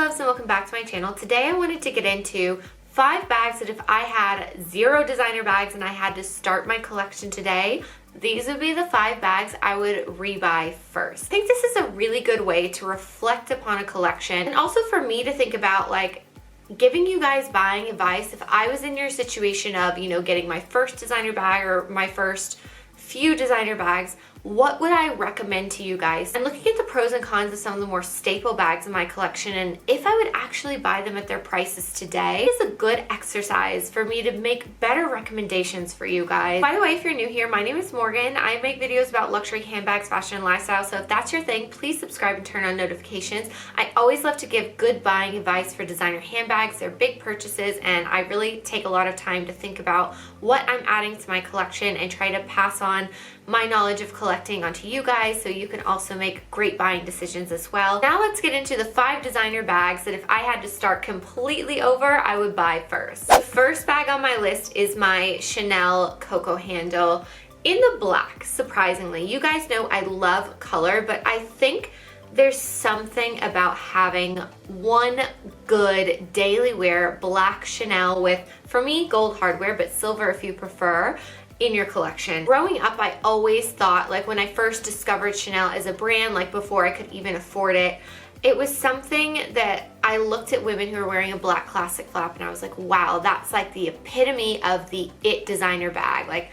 loves, and welcome back to my channel. Today I wanted to get into 5 bags that if I had 0 designer bags and I had to start my collection today, these would be the 5 bags I would rebuy first. I think this is a really good way to reflect upon a collection, and also for me to think about like giving you guys buying advice if I was in your situation of, you know, getting my first designer bag or my first few designer bags. What would I recommend to you guys? I'm looking at the pros and cons of some of the more staple bags in my collection, and if I would actually buy them at their prices today, it is a good exercise for me to make better recommendations for you guys. By the way, if you're new here, my name is Morgan. I make videos about luxury handbags, fashion, and lifestyle, so if that's your thing, please subscribe and turn on notifications. I always love to give good buying advice for designer handbags. They're big purchases, and I really take a lot of time to think about what I'm adding to my collection and try to pass on my knowledge of collecting onto you guys so you can also make great buying decisions as well. Now let's get into the 5 designer bags that if I had to start completely over, I would buy first. The first bag on my list is my Chanel Coco handle in the black, surprisingly. You guys know I love color, but I think there's something about having one good daily wear black Chanel with, for me, gold hardware, but silver if you prefer, in your collection. Growing up, I always thought, like when I first discovered Chanel as a brand, like before I could even afford it, it was something that I looked at women who were wearing a black classic flap and I was like, wow, that's like the epitome of the it designer bag. Like,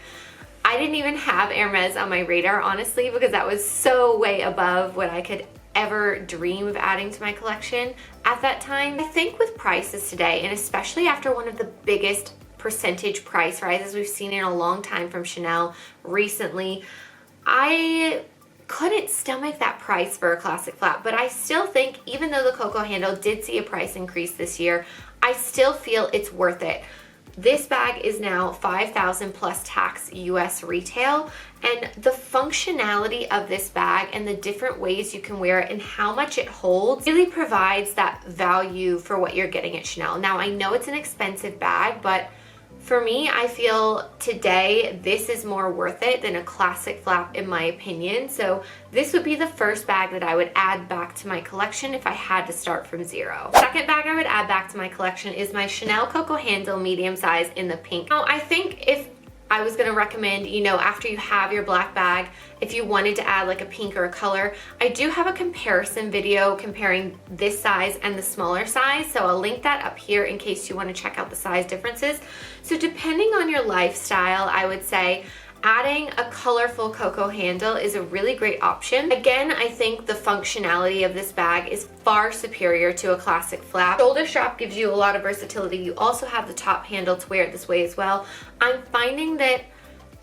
I didn't even have Hermes on my radar, honestly, because that was so way above what I could ever dream of adding to my collection at that time. I think with prices today, and especially after one of the biggest percentage price rises we've seen in a long time from Chanel recently, I couldn't stomach that price for a classic flap. But I still think, even though the Coco handle did see a price increase this year, I still feel it's worth it. This bag is now $5,000 plus tax US retail, and the functionality of this bag and the different ways you can wear it and how much it holds really provides that value for what you're getting at Chanel. Now, I know it's an expensive bag, but for me, I feel today this is more worth it than a classic flap in my opinion. So this would be the first bag that I would add back to my collection if I had to start from 0. Second bag I would add back to my collection is my Chanel Coco handle medium size in the pink. Now, I think if I was gonna recommend, you know, after you have your black bag, if you wanted to add like a pink or a color, I do have a comparison video comparing this size and the smaller size, so I'll link that up here in case you want to check out the size differences. So depending on your lifestyle, I would say adding a colorful Coco handle is a really great option. Again, I think the functionality of this bag is far superior to a classic flap. Shoulder strap gives you a lot of versatility. You also have the top handle to wear it this way as well. I'm finding that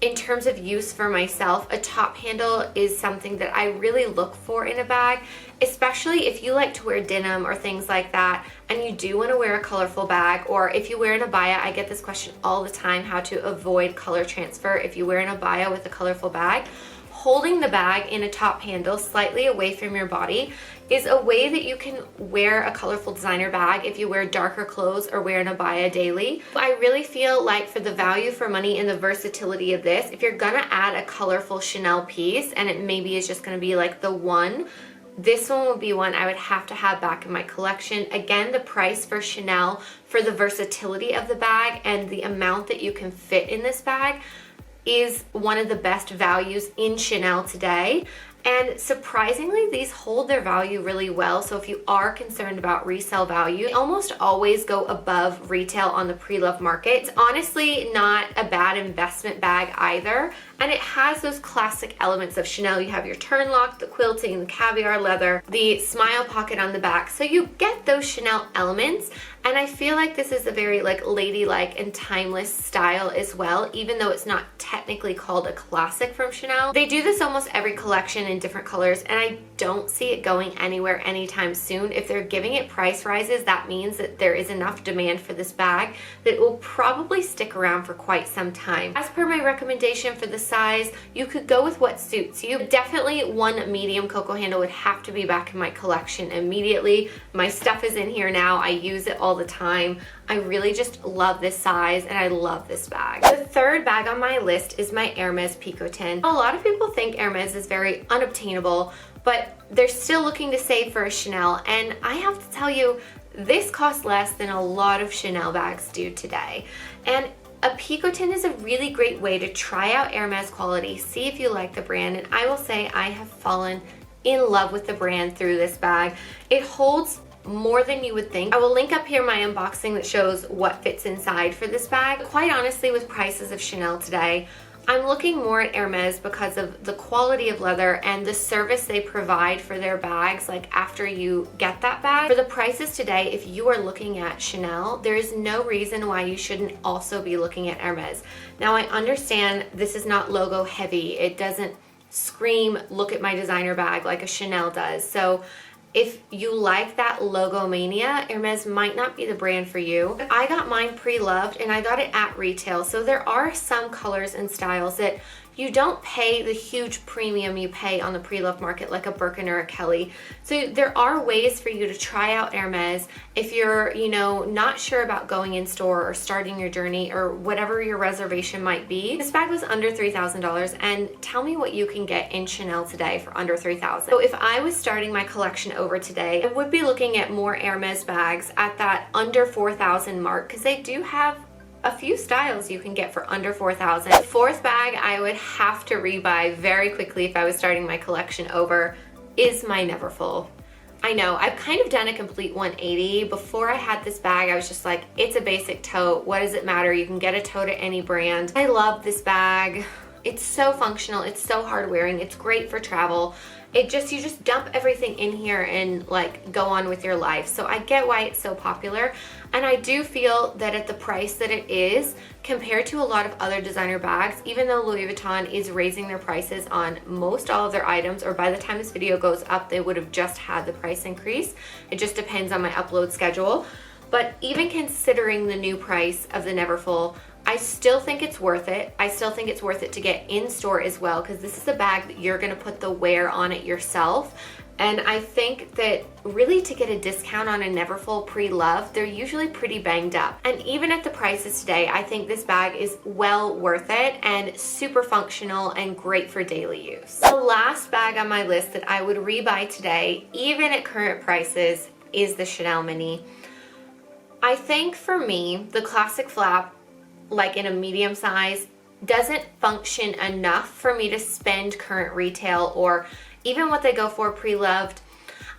in terms of use for myself, a top handle is something that I really look for in a bag, especially if you like to wear denim or things like that and you do want to wear a colorful bag, or if you wear an abaya. I get this question all the time, how to avoid color transfer if you wear an abaya with a colorful bag. Holding the bag in a top handle slightly away from your body is a way that you can wear a colorful designer bag if you wear darker clothes or wear an abaya daily. I really feel like for the value for money and the versatility of this, if you're gonna add a colorful Chanel piece and it maybe is just gonna be like the one, this one would be one I would have to have back in my collection. Again, the price for Chanel, for the versatility of the bag and the amount that you can fit in this bag, is one of the best values in Chanel today. And surprisingly, these hold their value really well. So if you are concerned about resale value, they almost always go above retail on the pre-loved market. It's honestly not a bad investment bag either. And it has those classic elements of Chanel. You have your turn lock, the quilting, the caviar leather, the smile pocket on the back. So you get those Chanel elements. And I feel like this is a very like ladylike and timeless style as well, even though it's not technically called a classic from Chanel. They do this almost every collection in different colors, and I don't see it going anywhere anytime soon. If they're giving it price rises, that means that there is enough demand for this bag that it will probably stick around for quite some time. As per my recommendation for the size, you could go with what suits you. Definitely one medium Coco handle would have to be back in my collection immediately. My stuff is in here now. I use it all the time. I really just love this size and I love this bag. The third bag on my list is my Hermes Picotin. A lot of people think Hermes is very unobtainable, but they're still looking to save for a Chanel, and I have to tell you, this costs less than a lot of Chanel bags do today. And a picotin is a really great way to try out Hermes quality, see if you like the brand, and I will say I have fallen in love with the brand through this bag. It holds more than you would think. I will link up here my unboxing that shows what fits inside for this bag. Quite honestly, with prices of Chanel today, I'm looking more at Hermes because of the quality of leather and the service they provide for their bags, like after you get that bag. For the prices today, if you are looking at Chanel, there is no reason why you shouldn't also be looking at Hermes. Now, I understand this is not logo heavy. It doesn't scream, look at my designer bag like a Chanel does. So if you like that logo mania, Hermes might not be the brand for you. I got mine pre-loved and I got it at retail. So there are some colors and styles that you don't pay the huge premium you pay on the pre-loved market like a Birkin or a Kelly. So there are ways for you to try out Hermes if you're, not sure about going in store or starting your journey or whatever your reservation might be. This bag was under $3,000, and tell me what you can get in Chanel today for under $3,000. So if I was starting my collection over today, I would be looking at more Hermes bags at that under $4,000 mark, because they do have a few styles you can get for under $4,000. The fourth bag I would have to rebuy very quickly if I was starting my collection over is my Neverfull. I know, I've kind of done a complete 180. Before I had this bag, I was just like, it's a basic tote. What does it matter? You can get a tote at any brand. I love this bag. It's so functional. It's so hard wearing. It's great for travel. You just dump everything in here and like go on with your life. So I get why it's so popular. And I do feel that at the price that it is, compared to a lot of other designer bags, even though Louis Vuitton is raising their prices on most all of their items, or by the time this video goes up, they would have just had the price increase. It just depends on my upload schedule. But even considering the new price of the Neverfull, I still think it's worth it. I still think it's worth it to get in store as well, because this is a bag that you're gonna put the wear on it yourself. And I think that really to get a discount on a Neverfull pre-loved, they're usually pretty banged up. And even at the prices today, I think this bag is well worth it and super functional and great for daily use. The last bag on my list that I would rebuy today, even at current prices, is the Chanel Mini. I think for me, the classic flap, like in a medium size, doesn't function enough for me to spend current retail or even what they go for pre-loved.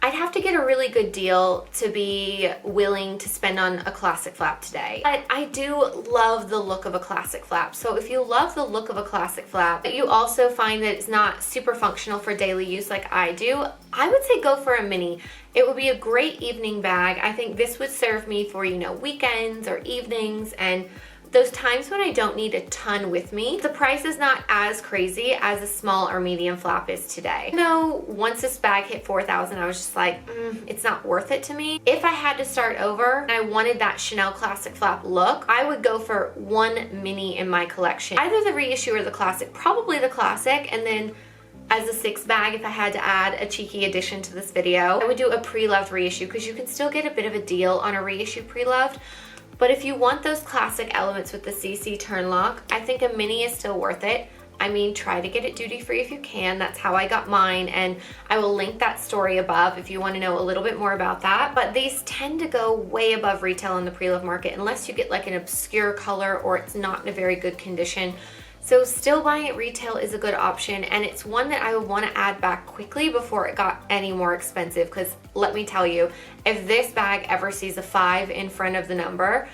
I'd have to get a really good deal to be willing to spend on a classic flap today. But I do love the look of a classic flap. So if you love the look of a classic flap, but you also find that it's not super functional for daily use like I do, I would say go for a mini. It would be a great evening bag. I think this would serve me for, weekends or evenings and those times when I don't need a ton with me. The price is not as crazy as a small or medium flap is today. Once this bag hit $4,000, I was just like, it's not worth it to me. If I had to start over and I wanted that Chanel classic flap look, I would go for one mini in my collection. Either the reissue or the classic, probably the classic, and then as a sixth bag, if I had to add a cheeky addition to this video, I would do a pre-loved reissue, because you can still get a bit of a deal on a reissue pre-loved. But if you want those classic elements with the CC turn lock, I think a mini is still worth it. I mean, try to get it duty free if you can. That's how I got mine, and I will link that story above if you want to know a little bit more about that. But these tend to go way above retail in the pre-loved market unless you get like an obscure color or it's not in a very good condition. So still buying at retail is a good option, and it's one that I would want to add back quickly before it got any more expensive, because let me tell you, if this bag ever sees a 5 in front of the number,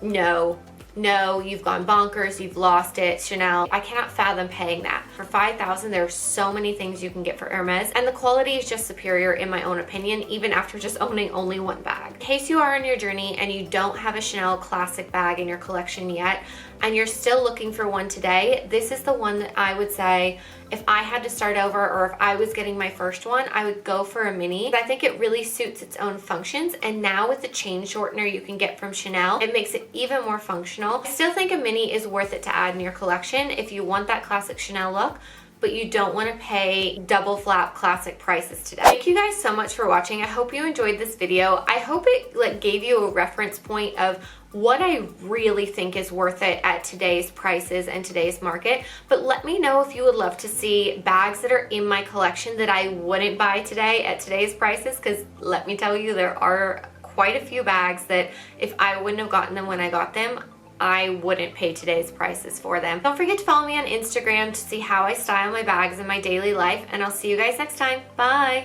no, you've gone bonkers, you've lost it. Chanel, I cannot fathom paying that. For $5,000, there are so many things you can get for Hermes, and the quality is just superior in my own opinion, even after just owning only one bag. In case you are on your journey and you don't have a Chanel classic bag in your collection yet, and you're still looking for one today, this is the one that I would say, if I had to start over or if I was getting my first one, I would go for a mini. I think it really suits its own functions, and now with the chain shortener you can get from Chanel, it makes it even more functional. I still think a mini is worth it to add in your collection if you want that classic Chanel look, but you don't want to pay double flap classic prices today. Thank you guys so much for watching. I hope you enjoyed this video. I hope it gave you a reference point of what I really think is worth it at today's prices and today's market. But let me know if you would love to see bags that are in my collection that I wouldn't buy today at today's prices, because let me tell you, there are quite a few bags that if I wouldn't have gotten them when I got them, I wouldn't pay today's prices for them. Don't forget to follow me on Instagram to see how I style my bags in my daily life, and I'll see you guys next time. Bye!